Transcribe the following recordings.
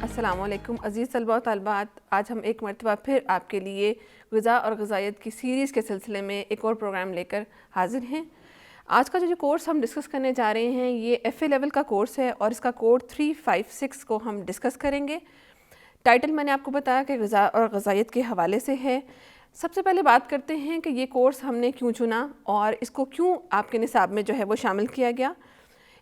السلام علیکم عزیز طلباء و طالبات، آج ہم ایک مرتبہ پھر آپ کے لیے غذا اور غذائیت کی سیریز کے سلسلے میں ایک اور پروگرام لے کر حاضر ہیں۔ آج کا جو کورس ہم ڈسکس کرنے جا رہے ہیں یہ ایف اے لیول کا کورس ہے اور اس کا کوڈ 356 کو ہم ڈسکس کریں گے۔ ٹائٹل میں نے آپ کو بتایا کہ غذا اور غذائیت کے حوالے سے ہے۔ سب سے پہلے بات کرتے ہیں کہ یہ کورس ہم نے کیوں چنا اور اس کو کیوں آپ کے نصاب میں جو ہے وہ شامل کیا گیا۔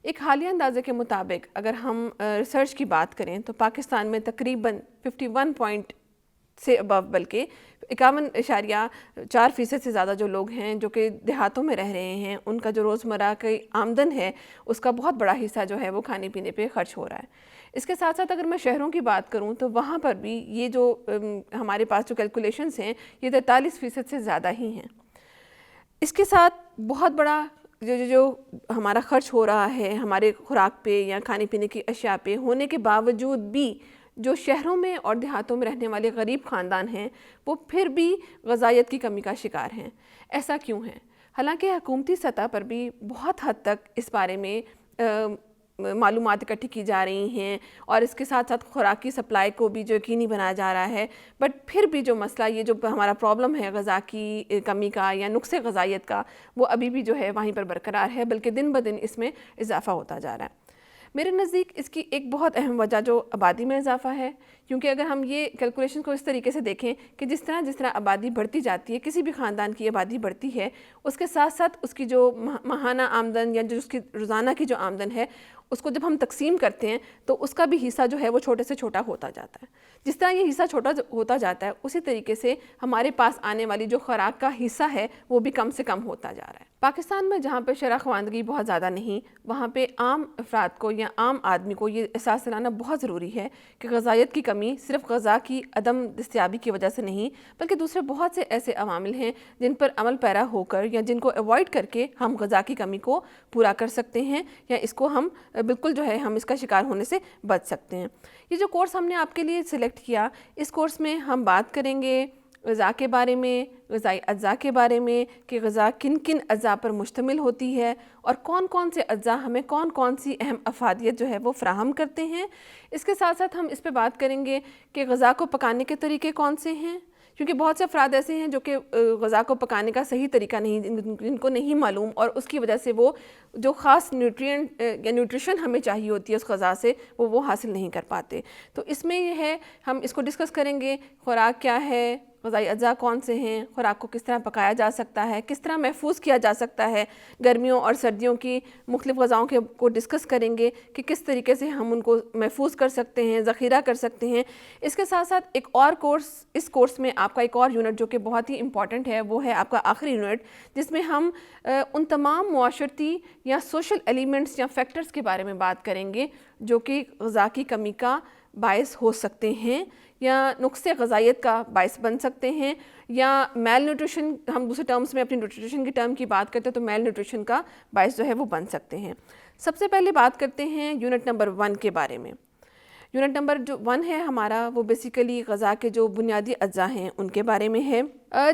ایک حالیہ اندازے کے مطابق اگر ہم ریسرچ کی بات کریں تو پاکستان میں تقریباً 51 پوائنٹ سے ابو بلکہ 51.4% سے زیادہ جو لوگ ہیں جو کہ دیہاتوں میں رہ رہے ہیں، ان کا جو روزمرہ کی آمدن ہے اس کا بہت بڑا حصہ جو ہے وہ کھانے پینے پہ خرچ ہو رہا ہے۔ اس کے ساتھ ساتھ اگر میں شہروں کی بات کروں تو وہاں پر بھی یہ جو ہمارے پاس جو کیلکولیشنز ہیں یہ 43% سے زیادہ ہی ہیں۔ اس کے ساتھ بہت بڑا جو ہمارا خرچ ہو رہا ہے ہمارے خوراک پہ یا کھانے پینے کی اشیاء پہ ہونے کے باوجود بھی جو شہروں میں اور دیہاتوں میں رہنے والے غریب خاندان ہیں وہ پھر بھی غذائیت کی کمی کا شکار ہیں۔ ایسا کیوں ہے؟ حالانکہ حکومتی سطح پر بھی بہت حد تک اس بارے میں معلومات اکٹھی کی جا رہی ہیں اور اس کے ساتھ ساتھ خوراکی سپلائی کو بھی جو یقینی بنایا جا رہا ہے، بٹ پھر بھی جو مسئلہ یہ جو ہمارا پرابلم ہے غذا کی کمی کا یا نقص غذائیت کا وہ ابھی بھی جو ہے وہیں پر برقرار ہے، بلکہ دن بدن اس میں اضافہ ہوتا جا رہا ہے۔ میرے نزدیک اس کی ایک بہت اہم وجہ جو آبادی میں اضافہ ہے، کیونکہ اگر ہم یہ کیلکولیشن کو اس طریقے سے دیکھیں کہ جس طرح آبادی بڑھتی جاتی ہے، کسی بھی خاندان کی آبادی بڑھتی ہے، اس کے ساتھ ساتھ اس کی جو ماہانہ آمدن یا جو اس کی روزانہ کی جو آمدن ہے اس کو جب ہم تقسیم کرتے ہیں تو اس کا بھی حصہ جو ہے وہ چھوٹے سے چھوٹا ہوتا جاتا ہے۔ جس طرح یہ حصہ چھوٹا ہوتا جاتا ہے اسی طریقے سے ہمارے پاس آنے والی جو خوراک کا حصہ ہے وہ بھی کم سے کم ہوتا جا رہا ہے۔ پاکستان میں جہاں پہ شرح خواندگی بہت زیادہ نہیں، وہاں پہ عام افراد کو یا عام آدمی کو یہ احساس دلانا بہت ضروری ہے کہ غذائیت کی کمی صرف غذا کی عدم دستیابی کی وجہ سے نہیں بلکہ دوسرے بہت سے ایسے عوامل ہیں جن پر عمل پیرا ہو کر یا جن کو ایوائڈ کر کے ہم غذا کی کمی کو پورا کر سکتے ہیں یا اس کو ہم بالکل جو ہے ہم اس کا شکار ہونے سے بچ سکتے ہیں۔ یہ جو کورس ہم نے آپ کے لیے سلیکٹ کیا، اس کورس میں ہم بات کریں گے غذا کے بارے میں، غذائی اجزاء کے بارے میں کہ غذا کن کن اجزاء پر مشتمل ہوتی ہے اور کون کون سے اجزاء ہمیں کون کون سی اہم افادیت جو ہے وہ فراہم کرتے ہیں۔ اس کے ساتھ ساتھ ہم اس پہ بات کریں گے کہ غذا کو پکانے کے طریقے کون سے ہیں، کیونکہ بہت سے افراد ایسے ہیں جو کہ غذا کو پکانے کا صحیح طریقہ نہیں، جن کو نہیں معلوم اور اس کی وجہ سے وہ جو خاص نیوٹرینٹ یا نیوٹریشن ہمیں چاہیے ہوتی ہے اس غذا سے وہ حاصل نہیں کر پاتے۔ تو اس میں یہ ہے ہم اس کو ڈسکس کریں گے خوراک کیا ہے، غذائی اجزاء کون سے ہیں، خوراک کو کس طرح پکایا جا سکتا ہے، کس طرح محفوظ کیا جا سکتا ہے، گرمیوں اور سردیوں کی مختلف غذاؤں کو ڈسکس کریں گے کہ کس طریقے سے ہم ان کو محفوظ کر سکتے ہیں، ذخیرہ کر سکتے ہیں۔ اس کے ساتھ ساتھ ایک اور کورس، اس کورس میں آپ کا ایک اور یونٹ جو کہ بہت ہی امپورٹنٹ ہے وہ ہے آپ کا آخری یونٹ، جس میں ہم ان تمام معاشرتی یا سوشل ایلیمنٹس یا فیکٹرز کے بارے میں بات کریں گے جو کہ غذا کی کمی کا باعث ہو سکتے ہیں یا نقص غذائیت کا باعث بن سکتے ہیں یا میل نیوٹریشن، ہم دوسرے ٹرمز میں اپنی نیوٹریشن کی ٹرم کی بات کرتے ہیں تو میل نیوٹریشن کا باعث جو ہے وہ بن سکتے ہیں۔ سب سے پہلے بات کرتے ہیں یونٹ نمبر 1 کے بارے میں۔ یونٹ نمبر جو 1 ہے ہمارا وہ بیسیکلی غذا کے جو بنیادی اجزاء ہیں ان کے بارے میں ہے۔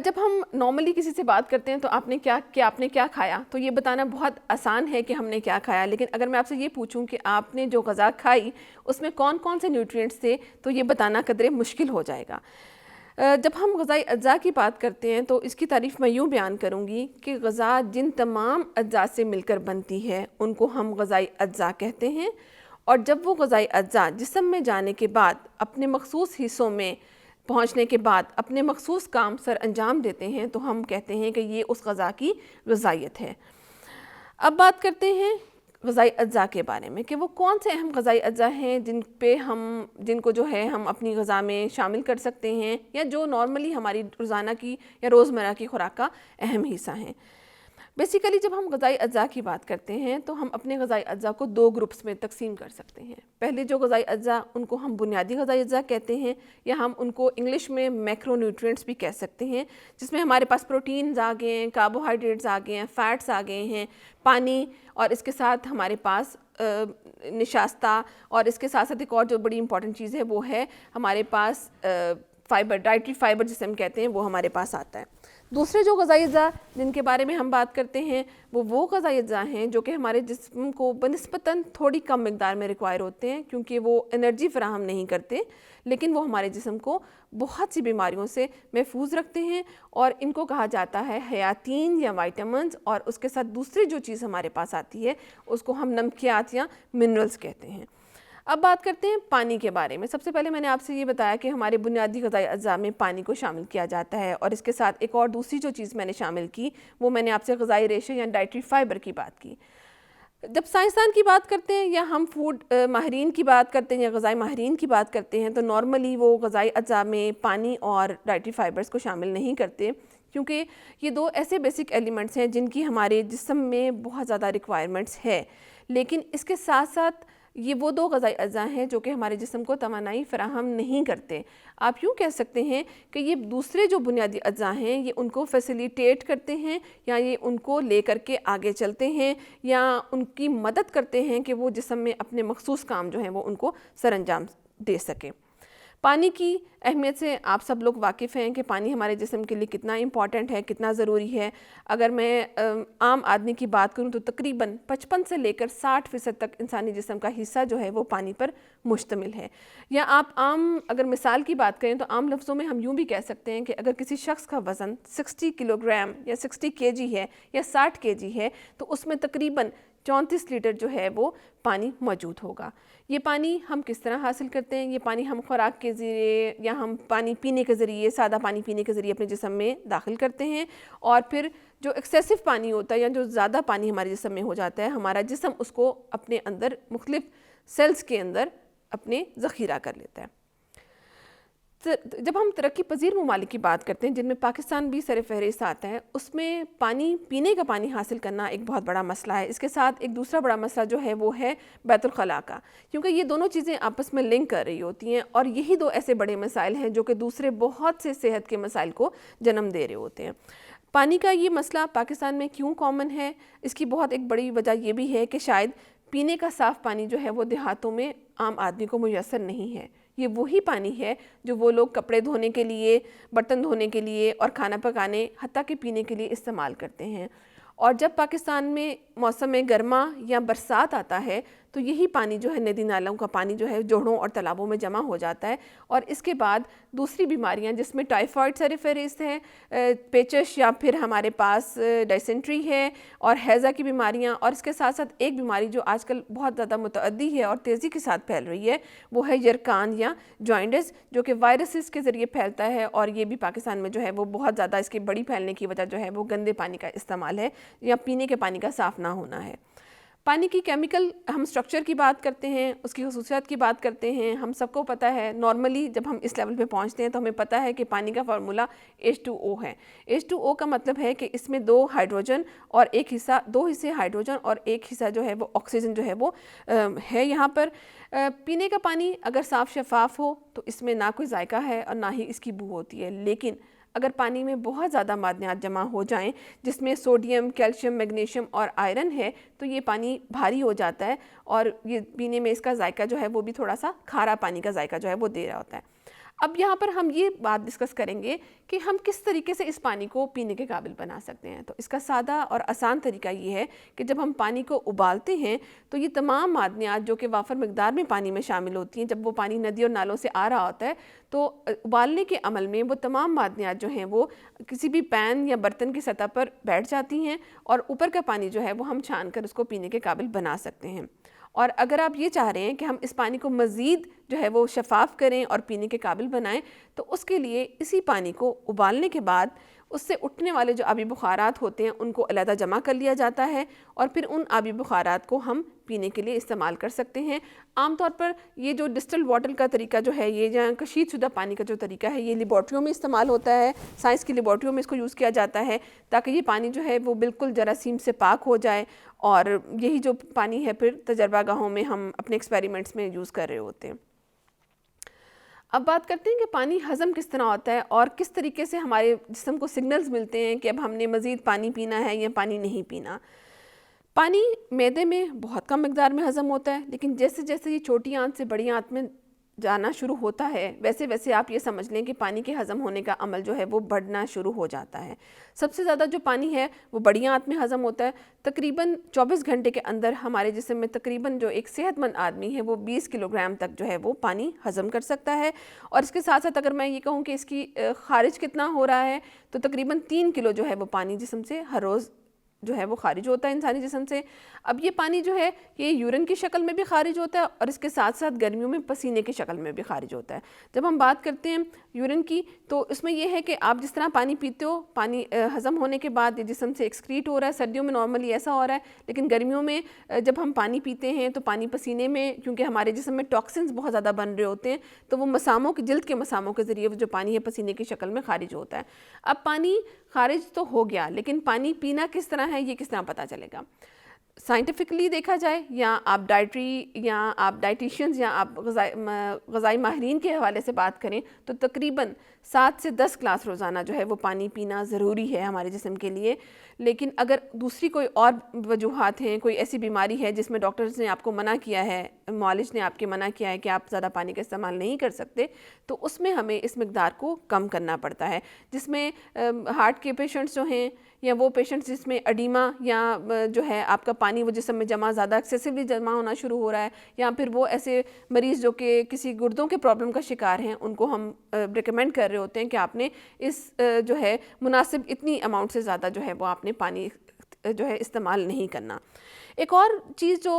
جب ہم نارملی کسی سے بات کرتے ہیں تو آپ نے کیا کھایا تو یہ بتانا بہت آسان ہے کہ ہم نے کیا کھایا، لیکن اگر میں آپ سے یہ پوچھوں کہ آپ نے جو غذا کھائی اس میں کون کون سے نیوٹرینٹس تھے تو یہ بتانا قدرے مشکل ہو جائے گا۔ جب ہم غذائی اجزاء کی بات کرتے ہیں تو اس کی تعریف میں یوں بیان کروں گی کہ غذا جن تمام اجزاء سے مل کر بنتی ہے ان کو ہم غذائی اجزاء کہتے ہیں، اور جب وہ غذائی اجزاء جسم میں جانے کے بعد اپنے مخصوص حصوں میں پہنچنے کے بعد اپنے مخصوص کام سر انجام دیتے ہیں تو ہم کہتے ہیں کہ یہ اس غذا کی غذائیت ہے۔ اب بات کرتے ہیں غذائی اجزاء کے بارے میں کہ وہ کون سے اہم غذائی اجزاء ہیں جن کو جو ہے ہم اپنی غذا میں شامل کر سکتے ہیں یا جو نارملی ہماری روزانہ کی یا روزمرہ کی خوراک کا اہم حصہ ہیں۔ بیسیکلی جب ہم غذائی اجزاء کی بات کرتے ہیں تو ہم اپنے غذائی اجزاء کو 2 گروپس میں تقسیم کر سکتے ہیں۔ پہلے جو غذائی اجزاء ان کو ہم بنیادی غذائی اجزاء کہتے ہیں یا ہم ان کو انگلش میں میکرو نیوٹرینٹس بھی کہہ سکتے ہیں، جس میں ہمارے پاس پروٹینز آ گئے ہیں، کاربوہائیڈریٹس آ گئے ہیں، فیٹس آ گئے ہیں، پانی، اور اس کے ساتھ ہمارے پاس نشاستہ، اور اس کے ساتھ ساتھ ایک اور جو بڑی امپورٹنٹ چیز ہے وہ ہے ہمارے پاس فائبر، ڈائٹری فائبر جسے ہم کہتے ہیں وہ ہمارے پاس آتا ہے۔ دوسرے جو غذائی اجزاء جن کے بارے میں ہم بات کرتے ہیں وہ غذائی اجزاء ہیں جو کہ ہمارے جسم کو بنسبتاً تھوڑی کم مقدار میں ریکوائر ہوتے ہیں، کیونکہ وہ انرجی فراہم نہیں کرتے، لیکن وہ ہمارے جسم کو بہت سی بیماریوں سے محفوظ رکھتے ہیں، اور ان کو کہا جاتا ہے حیاتین یا وائٹامنز، اور اس کے ساتھ دوسری جو چیز ہمارے پاس آتی ہے اس کو ہم نمکیات یا منرلز کہتے ہیں۔ اب بات کرتے ہیں پانی کے بارے میں۔ سب سے پہلے میں نے آپ سے یہ بتایا کہ ہمارے بنیادی غذائی اجزاء میں پانی کو شامل کیا جاتا ہے، اور اس کے ساتھ ایک اور دوسری جو چیز میں نے شامل کی وہ میں نے آپ سے غذائی ریشے یا ڈائٹری فائبر کی بات کی۔ جب سائنسدان کی بات کرتے ہیں یا ہم فوڈ ماہرین کی بات کرتے ہیں یا غذائی ماہرین کی بات کرتے ہیں تو نارملی وہ غذائی اجزاء میں پانی اور ڈائٹری فائبرز کو شامل نہیں کرتے، کیونکہ یہ دو ایسے بیسک ایلیمنٹس ہیں جن کی ہمارے جسم میں بہت زیادہ ریکوائرمنٹس ہے، لیکن اس کے ساتھ ساتھ یہ وہ دو غذائی اجزاء ہیں جو کہ ہمارے جسم کو توانائی فراہم نہیں کرتے۔ آپ یوں کہہ سکتے ہیں کہ یہ دوسرے جو بنیادی اجزاء ہیں یہ ان کو فیسیلیٹیٹ کرتے ہیں، یا یہ ان کو لے کر کے آگے چلتے ہیں، یا ان کی مدد کرتے ہیں کہ وہ جسم میں اپنے مخصوص کام جو ہیں وہ ان کو سر انجام دے سکیں۔ پانی کی اہمیت سے آپ سب لوگ واقف ہیں کہ پانی ہمارے جسم کے لیے کتنا امپورٹنٹ ہے، کتنا ضروری ہے۔ اگر میں عام آدمی کی بات کروں تو تقریباً 55 سے لے کر 60% تک انسانی جسم کا حصہ جو ہے وہ پانی پر مشتمل ہے۔ یا آپ عام اگر مثال کی بات کریں تو عام لفظوں میں ہم یوں بھی کہہ سکتے ہیں کہ اگر کسی شخص کا وزن 60 کلو گرام یا 60 kg ہے یا 60 kg ہے تو اس میں تقریباً 34 لیٹر جو ہے وہ پانی موجود ہوگا۔ یہ پانی ہم کس طرح حاصل کرتے ہیں؟ یہ پانی ہم خوراک کے ذریعے یا ہم پانی پینے کے ذریعے، سادہ پانی پینے کے ذریعے اپنے جسم میں داخل کرتے ہیں، اور پھر جو ایکسیسو پانی ہوتا ہے یا جو زیادہ پانی ہمارے جسم میں ہو جاتا ہے ہمارا جسم اس کو اپنے اندر مختلف سیلز کے اندر اپنے ذخیرہ کر لیتا ہے۔ جب ہم ترقی پذیر ممالک کی بات کرتے ہیں جن میں پاکستان بھی سر فہرست آتا ہے، اس میں پانی پینے کا پانی حاصل کرنا ایک بہت بڑا مسئلہ ہے۔ اس کے ساتھ ایک دوسرا بڑا مسئلہ جو ہے وہ ہے بیت الخلاء کا، کیونکہ یہ دونوں چیزیں آپس میں لنک کر رہی ہوتی ہیں، اور یہی دو ایسے بڑے مسائل ہیں جو کہ دوسرے بہت سے صحت کے مسائل کو جنم دے رہے ہوتے ہیں۔ پانی کا یہ مسئلہ پاکستان میں کیوں کامن ہے؟ اس کی بہت ایک بڑی وجہ یہ بھی ہے کہ شاید پینے کا صاف پانی جو ہے وہ دیہاتوں میں عام آدمی کو میسر نہیں ہے۔ یہ وہی پانی ہے جو وہ لوگ کپڑے دھونے کے لیے، برتن دھونے کے لیے اور کھانا پکانے حتیٰ کہ پینے کے لیے استعمال کرتے ہیں۔ اور جب پاکستان میں موسم گرما یا برسات آتا ہے تو یہی پانی جو ہے ندی نالوں کا پانی جو ہے جوہڑوں اور تالابوں میں جمع ہو جاتا ہے، اور اس کے بعد دوسری بیماریاں جس میں ٹائیفائڈ سر فہرست ہے، پیچش یا پھر ہمارے پاس ڈائسنٹری ہے اور ہیضہ کی بیماریاں، اور اس کے ساتھ ساتھ ایک بیماری جو آج کل بہت زیادہ متعدی ہے اور تیزی کے ساتھ پھیل رہی ہے وہ ہے یرکان یا جوائنٹس، جو کہ وائرسز کے ذریعے پھیلتا ہے، اور یہ بھی پاکستان میں جو ہے وہ بہت زیادہ اس کی بڑی پھیلنے کی وجہ جو ہے وہ گندے پانی کا استعمال ہے یا پینے کے پانی کا صاف نہ ہونا ہے۔ پانی کی کیمیکل ہم سٹرکچر کی بات کرتے ہیں، اس کی خصوصیات کی بات کرتے ہیں، ہم سب کو پتہ ہے نارملی جب ہم اس لیول پہ پہنچتے ہیں تو ہمیں پتہ ہے کہ پانی کا فارمولا H2O ہے۔ H2O کا مطلب ہے کہ اس میں دو ہائیڈروجن اور دو حصے ہائیڈروجن اور ایک حصہ جو ہے وہ آکسیجن جو ہے وہ ہے یہاں پر۔ پینے کا پانی اگر صاف شفاف ہو تو اس میں نہ کوئی ذائقہ ہے اور نہ ہی اس کی بو ہوتی ہے، لیکن اگر پانی میں بہت زیادہ معدنیات جمع ہو جائیں جس میں سوڈیم، کیلشیم، میگنیشیم اور آئرن ہے تو یہ پانی بھاری ہو جاتا ہے، اور یہ پینے میں اس کا ذائقہ جو ہے وہ بھی تھوڑا سا کھارا پانی کا ذائقہ جو ہے وہ دے رہا ہوتا ہے۔ اب یہاں پر ہم یہ بات ڈسکس کریں گے کہ ہم کس طریقے سے اس پانی کو پینے کے قابل بنا سکتے ہیں۔ تو اس کا سادہ اور آسان طریقہ یہ ہے کہ جب ہم پانی کو ابالتے ہیں تو یہ تمام معدنیات جو کہ وافر مقدار میں پانی میں شامل ہوتی ہیں، جب وہ پانی ندی اور نالوں سے آ رہا ہوتا ہے تو ابالنے کے عمل میں وہ تمام معدنیات جو ہیں وہ کسی بھی پین یا برتن کی سطح پر بیٹھ جاتی ہیں، اور اوپر کا پانی جو ہے وہ ہم چھان کر اس کو پینے کے قابل بنا سکتے ہیں۔ اور اگر آپ یہ چاہ رہے ہیں کہ ہم اس پانی کو مزید جو ہے وہ شفاف کریں اور پینے کے قابل بنائیں تو اس کے لیے اسی پانی کو ابالنے کے بعد اس سے اٹھنے والے جو آبی بخارات ہوتے ہیں ان کو علیحدہ جمع کر لیا جاتا ہے، اور پھر ان آبی بخارات کو ہم پینے کے لیے استعمال کر سکتے ہیں۔ عام طور پر یہ جو ڈسٹل واٹر کا طریقہ جو ہے، یہ جہاں کشید شدہ پانی کا جو طریقہ ہے، یہ لیبارٹریوں میں استعمال ہوتا ہے، سائنس کی لیبارٹریوں میں اس کو یوز کیا جاتا ہے تاکہ یہ پانی جو ہے وہ بالکل جراثیم سے پاک ہو جائے، اور یہی جو پانی ہے پھر تجربہ گاہوں میں ہم اپنے ایکسپیریمنٹس میں یوز کر رہے ہوتے ہیں۔ اب بات کرتے ہیں کہ پانی ہضم کس طرح ہوتا ہے اور کس طریقے سے ہمارے جسم کو سگنلز ملتے ہیں کہ اب ہم نے مزید پانی پینا ہے یا پانی نہیں پینا۔ پانی معدے میں بہت کم مقدار میں ہضم ہوتا ہے، لیکن جیسے جیسے یہ چھوٹی آنت سے بڑی آنت میں جانا شروع ہوتا ہے ویسے ویسے آپ یہ سمجھ لیں کہ پانی کے ہضم ہونے کا عمل جو ہے وہ بڑھنا شروع ہو جاتا ہے. سب سے زیادہ جو پانی ہے وہ بڑی آنت میں ہضم ہوتا ہے. تقریباً 24 گھنٹے کے اندر ہمارے جسم میں تقریباً جو ایک صحت مند آدمی ہے وہ 20 کلو گرام تک جو ہے وہ پانی ہضم کر سکتا ہے. اور اس کے ساتھ ساتھ اگر میں یہ کہوں کہ اس کی خارج کتنا ہو رہا ہے تو تقریباً 3 کلو جو ہے وہ پانی جسم سے ہر روز جو ہے وہ خارج ہوتا ہے انسانی جسم سے. اب یہ پانی جو ہے یہ یورین کی شکل میں بھی خارج ہوتا ہے اور اس کے ساتھ ساتھ گرمیوں میں پسینے کی شکل میں بھی خارج ہوتا ہے. جب ہم بات کرتے ہیں یورین کی تو اس میں یہ ہے کہ آپ جس طرح پانی پیتے ہو, پانی ہضم ہونے کے بعد یہ جسم سے ایکسکریٹ ہو رہا ہے. سردیوں میں نارملی ایسا ہو رہا ہے, لیکن گرمیوں میں جب ہم پانی پیتے ہیں تو پانی پسینے میں, کیونکہ ہمارے جسم میں ٹاکسنز بہت زیادہ بن رہے ہوتے ہیں, تو وہ مساموں کی جلد کے مساموں کے ذریعے جو پانی ہے پسینے کی شکل میں خارج ہوتا ہے. اب پانی خارج تو ہو گیا, لیکن پانی پینا کس طرح ہے یہ کس طرح پتہ چلے گا؟ سائنٹیفکلی دیکھا جائے یا آپ ڈائٹری یا آپ ڈائٹیشینز یا آپ غذائی ماہرین کے حوالے سے بات کریں تو تقریباً 7 سے 10 گلاس روزانہ جو ہے وہ پانی پینا ضروری ہے ہمارے جسم کے لیے. لیکن اگر دوسری کوئی اور وجوہات ہیں, کوئی ایسی بیماری ہے جس میں ڈاکٹرز نے آپ کو منع کیا ہے, معالج نے آپ کے منع کیا ہے کہ آپ زیادہ پانی کا استعمال نہیں کر سکتے, تو اس میں ہمیں اس مقدار کو کم کرنا پڑتا ہے. جس میں ہارٹ کے پیشنٹس جو ہیں یا وہ پیشنٹس جس میں اڈیما یا جو ہے آپ کا پانی وہ جسم میں جمع زیادہ ایکسیسولی جمع ہونا شروع ہو رہا ہے, یا پھر وہ ایسے مریض جو کہ کسی گردوں کے پرابلم کا شکار ہیں, ان کو ہم ریکمینڈ کر رہے ہوتے ہیں کہ آپ نے اس جو ہے مناسب اتنی اماؤنٹ سے زیادہ جو ہے وہ آپ نے پانی جو ہے استعمال نہیں کرنا. ایک اور چیز جو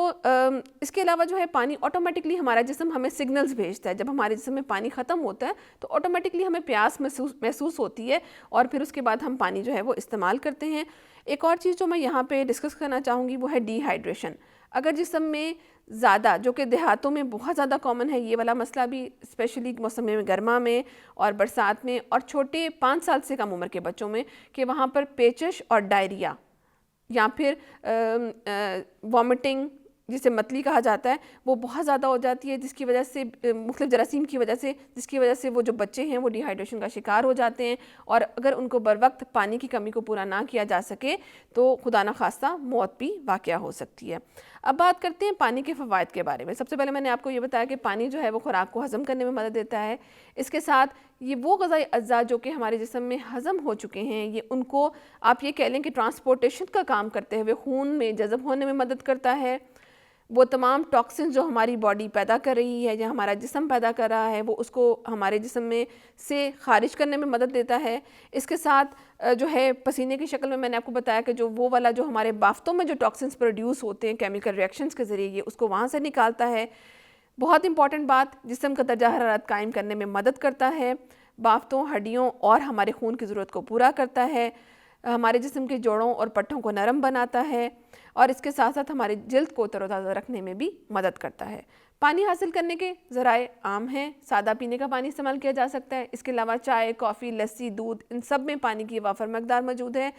اس کے علاوہ جو ہے پانی آٹومیٹکلی ہمارا جسم ہمیں سگنلز بھیجتا ہے. جب ہمارے جسم میں پانی ختم ہوتا ہے تو آٹومیٹکلی ہمیں پیاس محسوس ہوتی ہے اور پھر اس کے بعد ہم پانی جو ہے وہ استعمال کرتے ہیں. ایک اور چیز جو میں یہاں پہ ڈسکس کرنا چاہوں گی وہ ہے ڈی ہائیڈریشن. اگر جسم میں زیادہ, جو کہ دیہاتوں میں بہت زیادہ کامن ہے یہ والا مسئلہ بھی, اسپیشلی موسم گرما میں اور برسات میں, اور چھوٹے 5 سال سے کم عمر کے بچوں میں, کہ وہاں پر پیچش اور ڈائریا یا پھر وامٹنگ جسے متلی کہا جاتا ہے وہ بہت زیادہ ہو جاتی ہے, جس کی وجہ سے مختلف جراثیم کی وجہ سے, جس کی وجہ سے وہ جو بچے ہیں وہ ڈی ہائیڈریشن کا شکار ہو جاتے ہیں. اور اگر ان کو بر وقت پانی کی کمی کو پورا نہ کیا جا سکے تو خدا نخواستہ موت بھی واقع ہو سکتی ہے. اب بات کرتے ہیں پانی کے فوائد کے بارے میں. سب سے پہلے میں نے آپ کو یہ بتایا کہ پانی جو ہے وہ خوراک کو ہضم کرنے میں مدد دیتا ہے. اس کے ساتھ یہ وہ غذائی اجزاء جو کہ ہمارے جسم میں ہضم ہو چکے ہیں, یہ ان کو آپ یہ کہہ لیں کہ ٹرانسپورٹیشن کا کام کرتے ہوئے خون میں جذب ہونے میں مدد کرتا ہے. وہ تمام ٹاکسنز جو ہماری باڈی پیدا کر رہی ہے یا ہمارا جسم پیدا کر رہا ہے وہ اس کو ہمارے جسم میں سے خارج کرنے میں مدد دیتا ہے. اس کے ساتھ جو ہے پسینے کی شکل میں نے آپ کو بتایا کہ جو وہ والا جو ہمارے بافتوں میں جو ٹاکسنز پروڈیوس ہوتے ہیں کیمیکل ریئیکشنز کے ذریعے, یہ اس کو وہاں سے نکالتا ہے. بہت امپورٹنٹ بات, جسم کا درجہ حرارت قائم کرنے میں مدد کرتا ہے, بافتوں, ہڈیوں اور ہمارے خون کی ضرورت کو پورا کرتا ہے, ہمارے جسم کے جوڑوں اور پٹھوں کو نرم بناتا ہے, اور اس کے ساتھ ساتھ ہمارے جلد کو تر و تازہ رکھنے میں بھی مدد کرتا ہے. پانی حاصل کرنے کے ذرائع عام ہیں. سادہ پینے کا پانی استعمال کیا جا سکتا ہے. اس کے علاوہ چائے, کافی, لسی, دودھ, ان سب میں پانی کی وافر مقدار موجود ہے.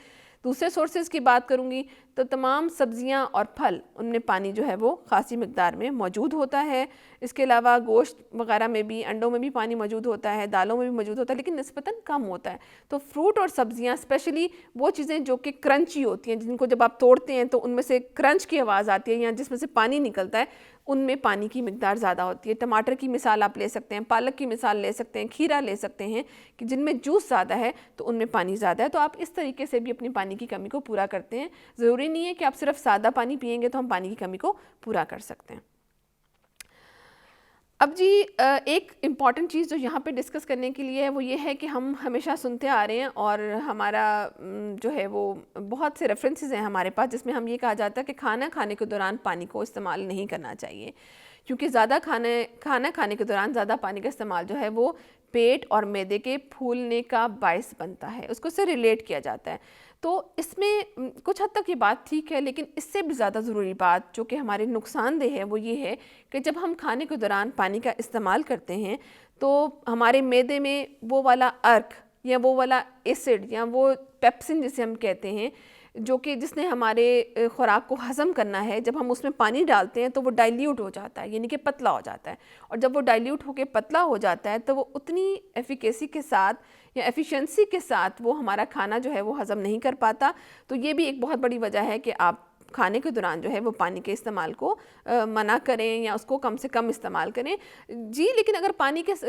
دوسرے سورسز کی بات کروں گی تو تمام سبزیاں اور پھل, ان میں پانی جو ہے وہ خاصی مقدار میں موجود ہوتا ہے. اس کے علاوہ گوشت وغیرہ میں بھی, انڈوں میں بھی پانی موجود ہوتا ہے, دالوں میں بھی موجود ہوتا ہے, لیکن نسبتاً کم ہوتا ہے. تو فروٹ اور سبزیاں, اسپیشلی وہ چیزیں جو کہ کرنچی ہوتی ہیں, جن کو جب آپ توڑتے ہیں تو ان میں سے کرنچ کی آواز آتی ہے یا جس میں سے پانی نکلتا ہے, ان میں پانی کی مقدار زیادہ ہوتی ہے. ٹماٹر کی مثال آپ لے سکتے ہیں, پالک کی مثال لے سکتے ہیں, کھیرا لے سکتے ہیں, کہ جن میں جوس زیادہ ہے تو ان میں پانی زیادہ ہے. تو آپ اس طریقے سے بھی اپنی پانی کی کمی کو پورا کرتے ہیں. ضروری نہیں ہے کہ آپ صرف سادہ پانی پئیں گے تو ہم پانی کی کمی کو پورا کر سکتے ہیں. اب جی ایک امپورٹنٹ چیز جو یہاں پہ ڈسکس کرنے کے لیے ہے وہ یہ ہے کہ ہم ہمیشہ سنتے آ رہے ہیں اور ہمارا جو ہے وہ بہت سے ریفرنسز ہیں ہمارے پاس جس میں ہم یہ کہا جاتا ہے کہ کھانا کھانے کے دوران پانی کو استعمال نہیں کرنا چاہیے, کیونکہ زیادہ کھانا کھانے کے دوران زیادہ پانی کا استعمال جو ہے وہ پیٹ اور معدے کے پھولنے کا باعث بنتا ہے. اس کو سے ریلیٹ کیا جاتا ہے. تو اس میں کچھ حد تک یہ بات ٹھیک ہے, لیکن اس سے بھی زیادہ ضروری بات جو کہ ہمارے نقصان دہ ہے وہ یہ ہے کہ جب ہم کھانے کے دوران پانی کا استعمال کرتے ہیں تو ہمارے معدے میں وہ والا ارک یا وہ والا ایسڈ یا وہ پیپسن جسے ہم کہتے ہیں, جو کہ جس نے ہمارے خوراک کو ہضم کرنا ہے, جب ہم اس میں پانی ڈالتے ہیں تو وہ ڈائلیوٹ ہو جاتا ہے, یعنی کہ پتلا ہو جاتا ہے. اور جب وہ ڈائلیوٹ ہو کے پتلا ہو جاتا ہے تو وہ اتنی ایفیکیسی کے ساتھ یا ایفیشنسی کے ساتھ وہ ہمارا کھانا جو ہے وہ ہضم نہیں کر پاتا. تو یہ بھی ایک بہت بڑی وجہ ہے کہ آپ کھانے کے دوران جو ہے وہ پانی کے استعمال کو منع کریں یا اس کو کم سے کم استعمال کریں جی. لیکن اگر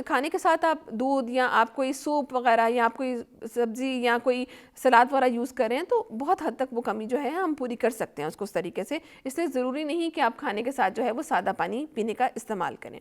کھانے کے ساتھ آپ دودھ یا آپ کوئی سوپ وغیرہ یا آپ کوئی سبزی یا کوئی سلاد وغیرہ یوز کریں تو بہت حد تک وہ کمی جو ہے ہم پوری کر سکتے ہیں اس کو اس طریقے سے. اس لیے ضروری نہیں کہ آپ کھانے کے ساتھ جو ہے وہ سادہ پانی پینے کا استعمال کریں.